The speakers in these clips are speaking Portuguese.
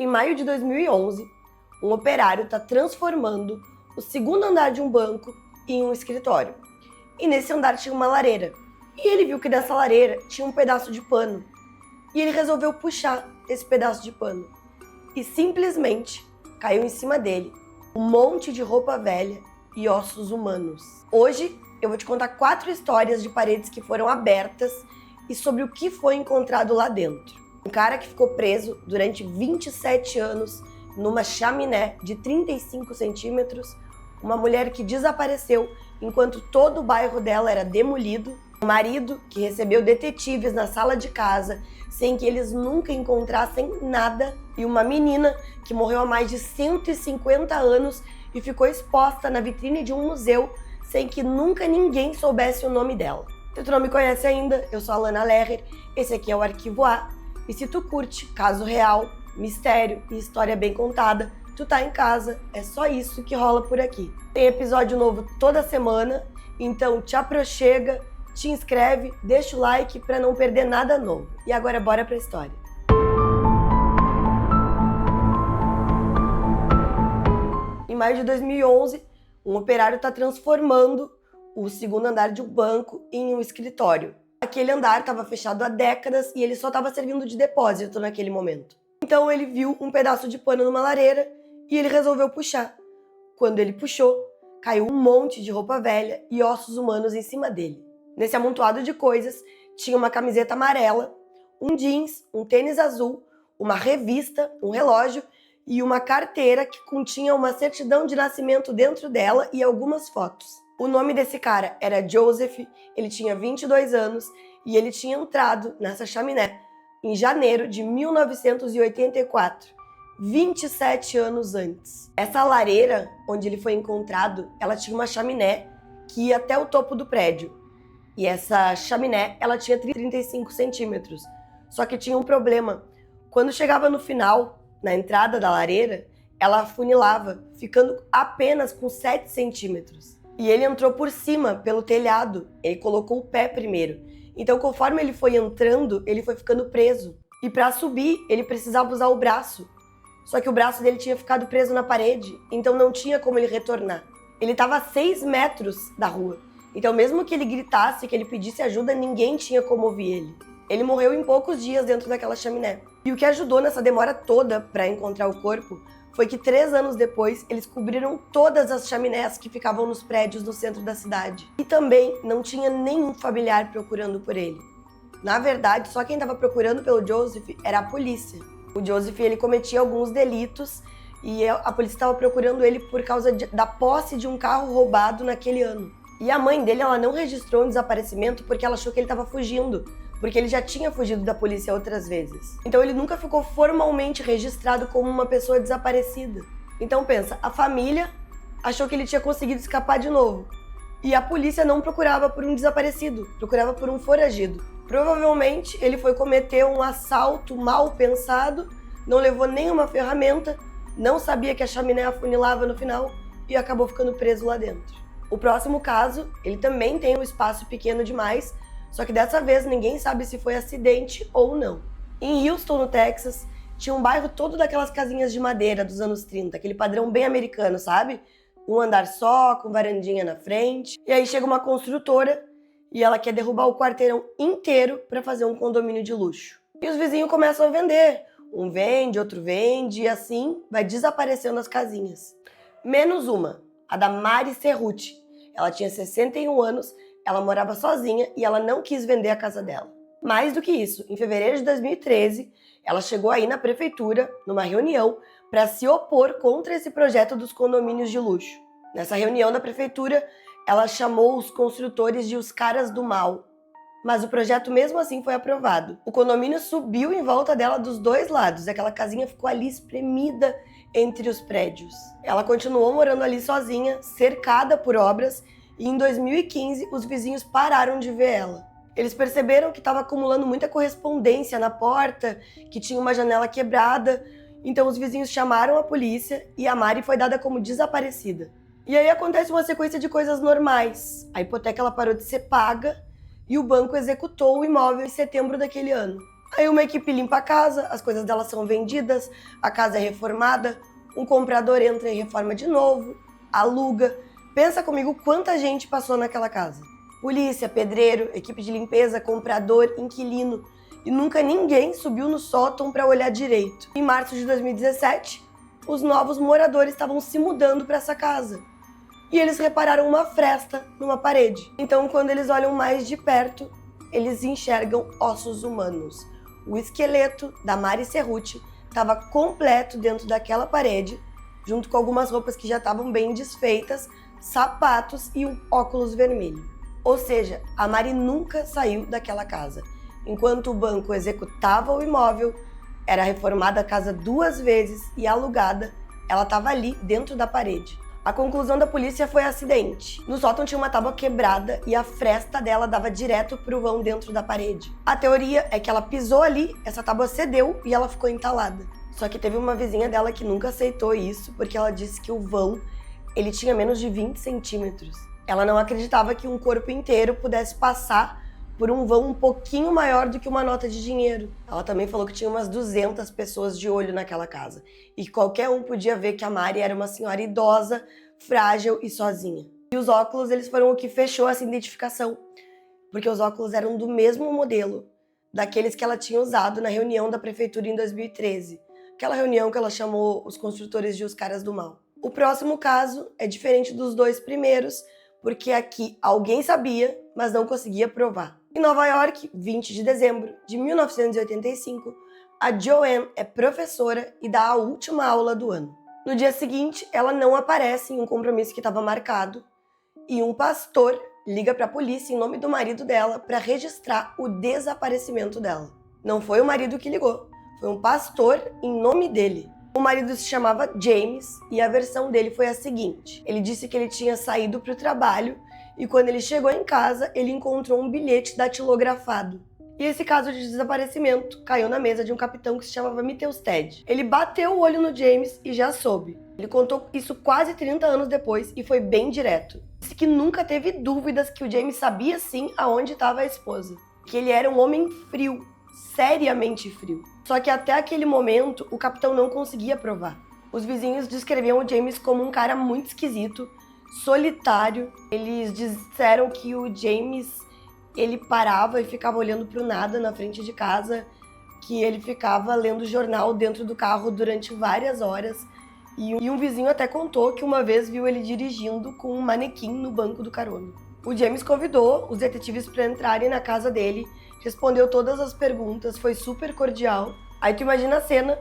Em maio de 2011, um operário está transformando o segundo andar de um banco em um escritório. E nesse andar tinha uma lareira. E ele viu que nessa lareira tinha um pedaço de pano. E ele resolveu puxar esse pedaço de pano. E simplesmente caiu em cima dele um monte de roupa velha e ossos humanos. Hoje eu vou te contar 4 histórias de paredes que foram abertas e sobre o que foi encontrado lá dentro. Um cara que ficou preso durante 27 anos numa chaminé de 35 centímetros, uma mulher que desapareceu enquanto todo o bairro dela era demolido, um marido que recebeu detetives na sala de casa sem que eles nunca encontrassem nada, e uma menina que morreu há mais de 150 anos e ficou exposta na vitrine de um museu sem que nunca ninguém soubesse o nome dela. Se tu não me conhece ainda, eu sou a Lana Lerrer, esse aqui é o Arquivo A, e se tu curte caso real, mistério e história bem contada, tu tá em casa, é só isso que rola por aqui. Tem episódio novo toda semana, então te aproxega, te inscreve, deixa o like pra não perder nada novo. E agora bora pra história. Em maio de 2011, um operário tá transformando o segundo andar de um banco em um escritório. Aquele andar estava fechado há décadas e ele só estava servindo de depósito naquele momento. Então ele viu um pedaço de pano numa lareira e ele resolveu puxar. Quando ele puxou, caiu um monte de roupa velha e ossos humanos em cima dele. Nesse amontoado de coisas, tinha uma camiseta amarela, um jeans, um tênis azul, uma revista, um relógio e uma carteira que continha uma certidão de nascimento dentro dela e algumas fotos. O nome desse cara era Joseph, ele tinha 22 anos e ele tinha entrado nessa chaminé em janeiro de 1984, 27 anos antes. Essa lareira onde ele foi encontrado, ela tinha uma chaminé que ia até o topo do prédio. E essa chaminé, ela tinha 35 centímetros. Só que tinha um problema. Quando chegava no final, na entrada da lareira, ela afunilava, ficando apenas com 7 centímetros. E ele entrou por cima, pelo telhado. Ele colocou o pé primeiro. Então, conforme ele foi entrando, ele foi ficando preso. E para subir, ele precisava usar o braço. Só que o braço dele tinha ficado preso na parede, então não tinha como ele retornar. Ele estava a 6 metros da rua. Então, mesmo que ele gritasse, que ele pedisse ajuda, ninguém tinha como ouvir ele. Ele morreu em poucos dias dentro daquela chaminé. E o que ajudou nessa demora toda para encontrar o corpo foi que 3 anos depois, eles cobriram todas as chaminés que ficavam nos prédios no centro da cidade. E também não tinha nenhum familiar procurando por ele. Na verdade, só quem estava procurando pelo Joseph era a polícia. O Joseph, ele cometia alguns delitos e a polícia estava procurando ele por causa da posse de um carro roubado naquele ano. E a mãe dele, ela não registrou um desaparecimento porque ela achou que ele estava fugindo, porque ele já tinha fugido da polícia outras vezes. Então ele nunca ficou formalmente registrado como uma pessoa desaparecida. Então pensa, a família achou que ele tinha conseguido escapar de novo. E a polícia não procurava por um desaparecido, procurava por um foragido. Provavelmente ele foi cometer um assalto mal pensado, não levou nenhuma ferramenta, não sabia que a chaminé afunilava no final e acabou ficando preso lá dentro. O próximo caso, ele também tem um espaço pequeno demais, só que dessa vez ninguém sabe se foi acidente ou não. Em Houston, no Texas, tinha um bairro todo daquelas casinhas de madeira dos anos 30, aquele padrão bem americano, sabe? Um andar só, com varandinha na frente. E aí chega uma construtora e ela quer derrubar o quarteirão inteiro para fazer um condomínio de luxo. E os vizinhos começam a vender. Um vende, outro vende, e assim vai desaparecendo as casinhas. Menos uma, a da Mari Cerruti. Ela tinha 61 anos, ela morava sozinha e ela não quis vender a casa dela. Mais do que isso, em fevereiro de 2013, ela chegou aí na prefeitura, numa reunião, para se opor contra esse projeto dos condomínios de luxo. Nessa reunião da prefeitura, ela chamou os construtores de os caras do mal. Mas o projeto mesmo assim foi aprovado. O condomínio subiu em volta dela dos dois lados, aquela casinha ficou ali espremida entre os prédios. Ela continuou morando ali sozinha, cercada por obras, e em 2015 os vizinhos pararam de ver ela. Eles perceberam que estava acumulando muita correspondência na porta, que tinha uma janela quebrada, então os vizinhos chamaram a polícia e a Mari foi dada como desaparecida. E aí acontece uma sequência de coisas normais. A hipoteca ela parou de ser paga e o banco executou o imóvel em setembro daquele ano. Aí uma equipe limpa a casa, as coisas dela são vendidas, a casa é reformada, um comprador entra e reforma de novo, aluga. Pensa comigo quanta gente passou naquela casa. Polícia, pedreiro, equipe de limpeza, comprador, inquilino. E nunca ninguém subiu no sótão para olhar direito. Em março de 2017, os novos moradores estavam se mudando para essa casa. E eles repararam uma fresta numa parede. Então, quando eles olham mais de perto, eles enxergam ossos humanos. O esqueleto da Mari Cerruti estava completo dentro daquela parede, junto com algumas roupas que já estavam bem desfeitas, sapatos e um óculos vermelho. Ou seja, a Mari nunca saiu daquela casa. Enquanto o banco executava o imóvel, era reformada a casa 2 vezes e alugada, ela estava ali dentro da parede. A conclusão da polícia foi acidente. No sótão tinha uma tábua quebrada e a fresta dela dava direto pro vão dentro da parede. A teoria é que ela pisou ali, essa tábua cedeu e ela ficou entalada. Só que teve uma vizinha dela que nunca aceitou isso, porque ela disse que o vão ele tinha menos de 20 centímetros. Ela não acreditava que um corpo inteiro pudesse passar por um vão um pouquinho maior do que uma nota de dinheiro. Ela também falou que tinha umas 200 pessoas de olho naquela casa e que qualquer um podia ver que a Mari era uma senhora idosa, frágil e sozinha. E os óculos, eles foram o que fechou essa identificação, porque os óculos eram do mesmo modelo daqueles que ela tinha usado na reunião da prefeitura em 2013. Aquela reunião que ela chamou os construtores de os caras do mal. O próximo caso é diferente dos 2 primeiros, porque aqui alguém sabia, mas não conseguia provar. Em Nova York, 20 de dezembro de 1985, a Joanne é professora e dá a última aula do ano. No dia seguinte, ela não aparece em um compromisso que estava marcado e um pastor liga para a polícia em nome do marido dela para registrar o desaparecimento dela. Não foi o marido que ligou, foi um pastor em nome dele. O marido se chamava James e a versão dele foi a seguinte. Ele disse que ele tinha saído para o trabalho e quando ele chegou em casa, ele encontrou um bilhete datilografado. E esse caso de desaparecimento caiu na mesa de um capitão que se chamava Mittelstead. Ele bateu o olho no James e já soube. Ele contou isso quase 30 anos depois e foi bem direto. Disse que nunca teve dúvidas que o James sabia sim aonde estava a esposa. Que ele era um homem frio, seriamente frio. Só que até aquele momento, o capitão não conseguia provar. Os vizinhos descreviam o James como um cara muito esquisito, solitário. Eles disseram que o James, ele parava e ficava olhando para o nada na frente de casa, que ele ficava lendo jornal dentro do carro durante várias horas. E um vizinho até contou que uma vez viu ele dirigindo com um manequim no banco do carona. O James convidou os detetives para entrarem na casa dele, respondeu todas as perguntas, foi super cordial. Aí tu imagina a cena,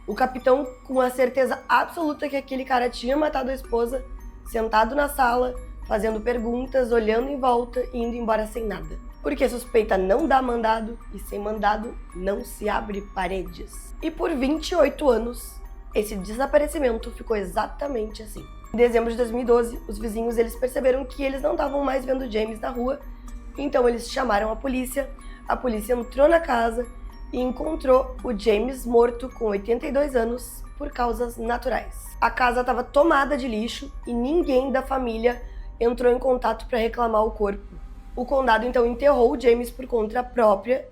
o capitão com a certeza absoluta que aquele cara tinha matado a esposa, sentado na sala, fazendo perguntas, olhando em volta e indo embora sem nada. Porque suspeita não dá mandado e sem mandado não se abre paredes. E por 28 anos, esse desaparecimento ficou exatamente assim. Em dezembro de 2012, os vizinhos eles perceberam que eles não estavam mais vendo James na rua, então eles chamaram a polícia entrou na casa e encontrou o James morto com 82 anos por causas naturais. A casa estava tomada de lixo e ninguém da família entrou em contato para reclamar o corpo. O condado então enterrou o James por conta própria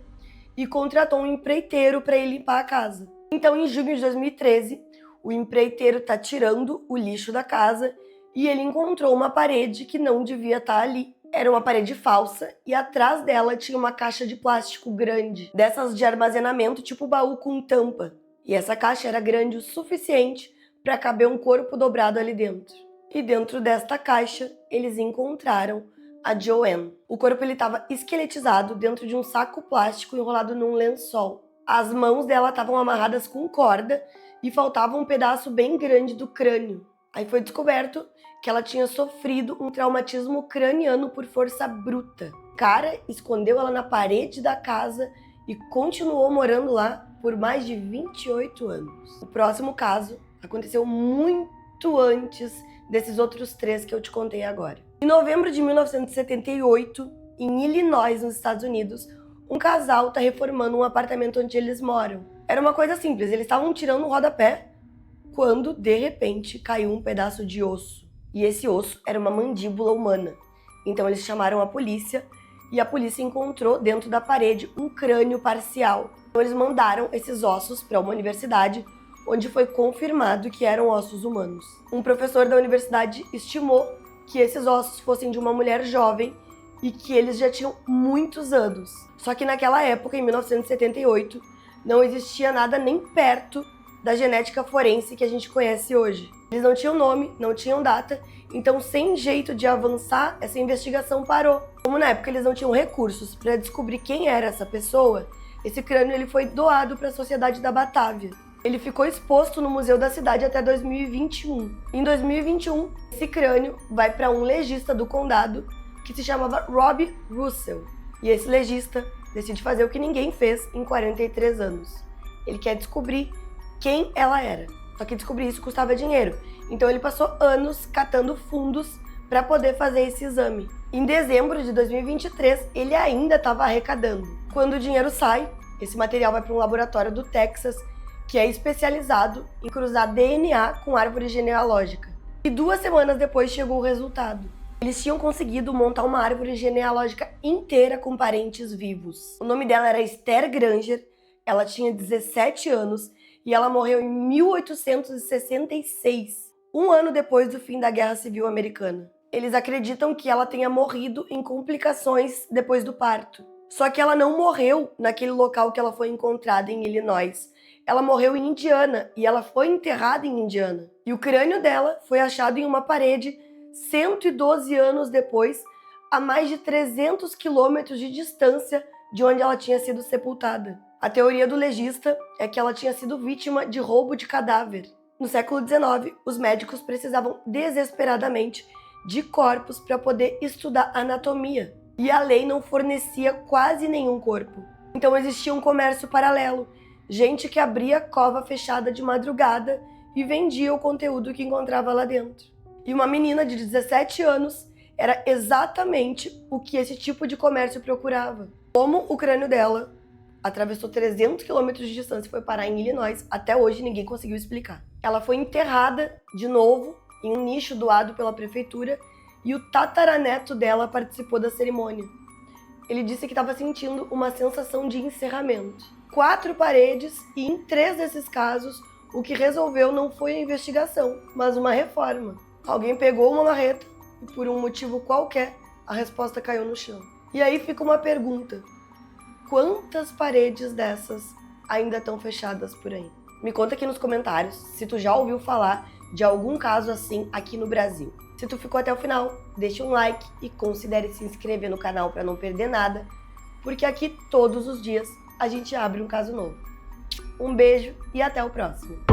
e contratou um empreiteiro para ir limpar a casa. Então, em junho de 2013, o empreiteiro está tirando o lixo da casa e ele encontrou uma parede que não devia estar ali. Era uma parede falsa e atrás dela tinha uma caixa de plástico grande, dessas de armazenamento tipo baú com tampa. E essa caixa era grande o suficiente para caber um corpo dobrado ali dentro. E dentro desta caixa, eles encontraram a Joanne. O corpo estava esqueletizado dentro de um saco plástico enrolado num lençol. As mãos dela estavam amarradas com corda e faltava um pedaço bem grande do crânio. Aí foi descoberto que ela tinha sofrido um traumatismo craniano por força bruta. O cara escondeu ela na parede da casa e continuou morando lá por mais de 28 anos. O próximo caso aconteceu muito antes desses outros 3 que eu te contei agora. Em novembro de 1978, em Illinois, nos Estados Unidos, um casal está reformando um apartamento onde eles moram. Era uma coisa simples, eles estavam tirando um rodapé quando, de repente, caiu um pedaço de osso. E esse osso era uma mandíbula humana. Então eles chamaram a polícia e a polícia encontrou dentro da parede um crânio parcial. Então eles mandaram esses ossos para uma universidade, onde foi confirmado que eram ossos humanos. Um professor da universidade estimou que esses ossos fossem de uma mulher jovem e que eles já tinham muitos anos. Só que naquela época, em 1978, não existia nada nem perto da genética forense que a gente conhece hoje. Eles não tinham nome, não tinham data, então sem jeito de avançar, essa investigação parou. Como na época eles não tinham recursos para descobrir quem era essa pessoa, esse crânio ele foi doado para a Sociedade da Batávia. Ele ficou exposto no museu da cidade até 2021. Em 2021, esse crânio vai para um legista do condado que se chamava Rob Russell. E esse legista decide fazer o que ninguém fez em 43 anos. Ele quer descobrir quem ela era. Só que descobrir isso custava dinheiro. Então ele passou anos catando fundos para poder fazer esse exame. Em dezembro de 2023, ele ainda estava arrecadando. Quando o dinheiro sai, esse material vai para um laboratório do Texas que é especializado em cruzar DNA com árvore genealógica. E 2 semanas depois chegou o resultado. Eles tinham conseguido montar uma árvore genealógica inteira com parentes vivos. O nome dela era Esther Granger, ela tinha 17 anos e ela morreu em 1866, um ano depois do fim da Guerra Civil Americana. Eles acreditam que ela tenha morrido em complicações depois do parto. Só que ela não morreu naquele local que ela foi encontrada em Illinois. Ela morreu em Indiana e ela foi enterrada em Indiana. E o crânio dela foi achado em uma parede 112 anos depois, a mais de 300 quilômetros de distância de onde ela tinha sido sepultada. A teoria do legista é que ela tinha sido vítima de roubo de cadáver. No século XIX, os médicos precisavam desesperadamente de corpos para poder estudar anatomia. E a lei não fornecia quase nenhum corpo. Então existia um comércio paralelo. Gente que abria cova fechada de madrugada e vendia o conteúdo que encontrava lá dentro. E uma menina de 17 anos era exatamente o que esse tipo de comércio procurava. Como o crânio dela atravessou 300 quilômetros de distância e foi parar em Illinois, até hoje ninguém conseguiu explicar. Ela foi enterrada de novo em um nicho doado pela prefeitura e o tataraneto dela participou da cerimônia. Ele disse que estava sentindo uma sensação de encerramento. 4 paredes e em 3 desses casos, o que resolveu não foi a investigação, mas uma reforma. Alguém pegou uma marreta e por um motivo qualquer, a resposta caiu no chão. E aí fica uma pergunta. Quantas paredes dessas ainda estão fechadas por aí? Me conta aqui nos comentários se tu já ouviu falar de algum caso assim aqui no Brasil. Se tu ficou até o final, deixa um like e considere se inscrever no canal para não perder nada, porque aqui todos os dias a gente abre um caso novo. Um beijo e até o próximo!